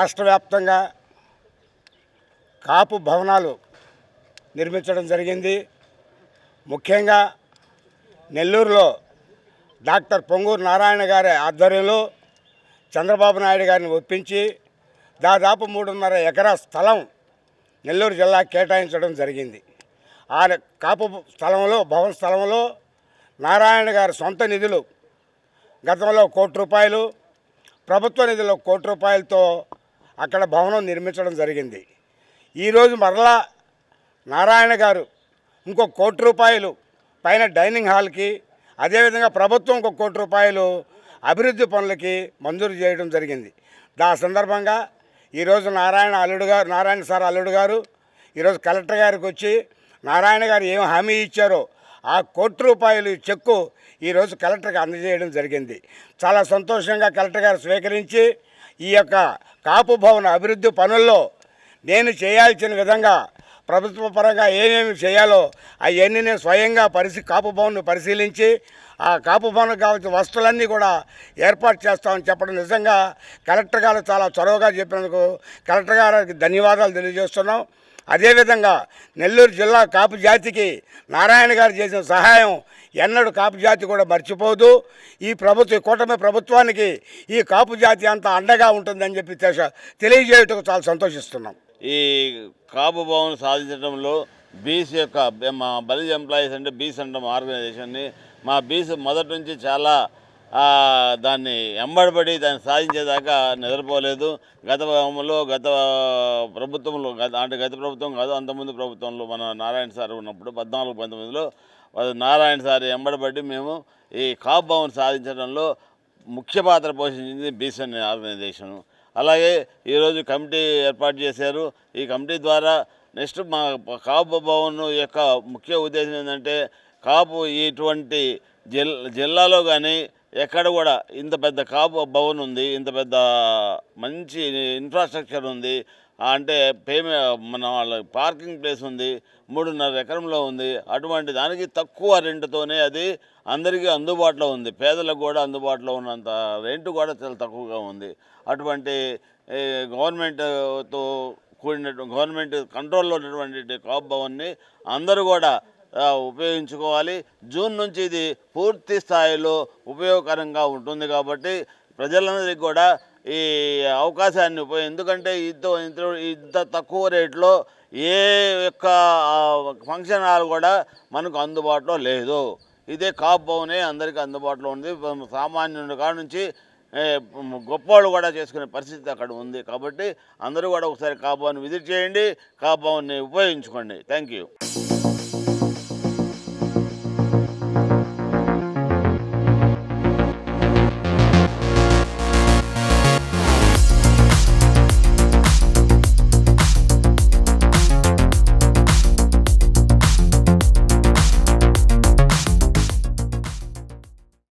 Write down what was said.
రాష్ట్ర వ్యాప్తంగా కాపు భవనాలు నిర్మించడం జరిగింది. ముఖ్యంగా నెల్లూరులో డాక్టర్ పొంగూరు నారాయణ గారి ఆధ్వర్యంలో చంద్రబాబు నాయుడు గారిని ఒప్పించి దాదాపు 3.5 ఎకరా స్థలం నెల్లూరు జిల్లా కేటాయించడం జరిగింది. ఆ కాపు స్థలంలో భవన స్థలంలో నారాయణ గారి సొంత నిధులు గతంలో 1 కోటి రూపాయలు, ప్రభుత్వ నిధులు 1 కోటి రూపాయలతో అక్కడ భవనం నిర్మించడం జరిగింది. ఈరోజు మరలా నారాయణ గారు ఇంకో 1 కోటి రూపాయలు పైన డైనింగ్ హాల్కి, అదేవిధంగా ప్రభుత్వం 1 కోటి రూపాయలు అభివృద్ధి పనులకి మంజూరు చేయడం జరిగింది. సందర్భంగా ఈరోజు నారాయణ సార్ అల్లుడు గారు ఈరోజు కలెక్టర్ గారికి వచ్చి నారాయణ గారు ఏం హామీ ఇచ్చారో ఆ 1 కోటి రూపాయలు చెక్కు ఈరోజు కలెక్టర్కి అందజేయడం జరిగింది. చాలా సంతోషంగా కలెక్టర్ గారు స్వీకరించి ఈ యొక్క కాపు భవన అభివృద్ధి పనుల్లో నేను చేయాల్సిన విధంగా ప్రభుత్వ పరంగా ఏమేమి చేయాలో అవన్నీ నేను స్వయంగా కాపు భవన్ను పరిశీలించి ఆ కాపు భవన్కి కావాల్సిన వస్తువులన్నీ కూడా ఏర్పాటు చేస్తామని చెప్పడం నిజంగా కలెక్టర్ గారు చాలా చొరవగా చెప్పినందుకు కలెక్టర్ గారికి ధన్యవాదాలు తెలియజేస్తున్నాం. అదేవిధంగా నెల్లూరు జిల్లా కాపు జాతికి నారాయణ గారు చేసిన సహాయం ఎన్నడూ కాపు జాతి కూడా మర్చిపోదు. ఈ కూటమి ప్రభుత్వానికి ఈ కాపు జాతి అంతా అండగా ఉంటుందని చెప్పి తెలియజేయటకు చాలా సంతోషిస్తున్నాం. ఈ కాపు భవన్ సాధించడంలో బీసీ యొక్క మా బలిజ్ ఎంప్లాయీస్ అంటే బీసీ అంటాం ఆర్గనైజేషన్ని మా బీసీ మొదటి నుంచి చాలా దాన్ని ఎంబడబడి దాన్ని సాధించేదాకా నిద్రపోలేదు. గత ప్రభుత్వంలో గత ప్రభుత్వం కాదు, అంతకుముందు ప్రభుత్వంలో మన నారాయణ సార్ ఉన్నప్పుడు 14-19లో నారాయణ సార్ ఎంబడబడి మేము ఈ కాపు భవన్ సాధించడంలో ముఖ్య పాత్ర పోషించింది బీసీ ఆర్గనైజేషను. అలాగే ఈరోజు కమిటీ ఏర్పాటు చేశారు. ఈ కమిటీ ద్వారా నెక్స్ట్ మా కాపు భవన్ యొక్క ముఖ్య ఉద్దేశం ఏంటంటే కాపు ఇటువంటి జిల్లాలో కానీ ఎక్కడ కూడా ఇంత పెద్ద కాపు భవన్ ఉంది, ఇంత పెద్ద మంచి ఇన్ఫ్రాస్ట్రక్చర్ ఉంది, అంటే మన వాళ్ళ పార్కింగ్ ప్లేస్ ఉంది, 3.5 ఎకరంలో ఉంది. అటువంటి దానికి తక్కువ రెంట్తోనే అది అందరికీ అందుబాటులో ఉంది. పేదలకు కూడా అందుబాటులో ఉన్నంత రెంట్ కూడా చాలా తక్కువగా ఉంది. అటువంటి గవర్నమెంట్తో గవర్నమెంట్ కంట్రోల్లో ఉన్నటువంటి కాపు భవన్ని అందరూ కూడా ఉపయోగించుకోవాలి. జూన్ నుంచి ఇది పూర్తి స్థాయిలో ఉపయోగకరంగా ఉంటుంది కాబట్టి ప్రజలందరికీ కూడా ఈ అవకాశాన్ని ఎందుకంటే ఇంత తక్కువ రేట్లో ఏ యొక్క ఫంక్షన్ హాల్ కూడా మనకు అందుబాటులో లేదు. ఇదే కాపు భవనే అందరికీ అందుబాటులో ఉంది. సామాన్యుడి కాడ నుంచి గొప్పవాళ్ళు కూడా చేసుకునే పరిస్థితి అక్కడ ఉంది. కాబట్టి అందరూ కూడా ఒకసారి కాపు భవన్ విజిట్ చేయండి, కాపు భవన్ని ఉపయోగించుకోండి. Thank you.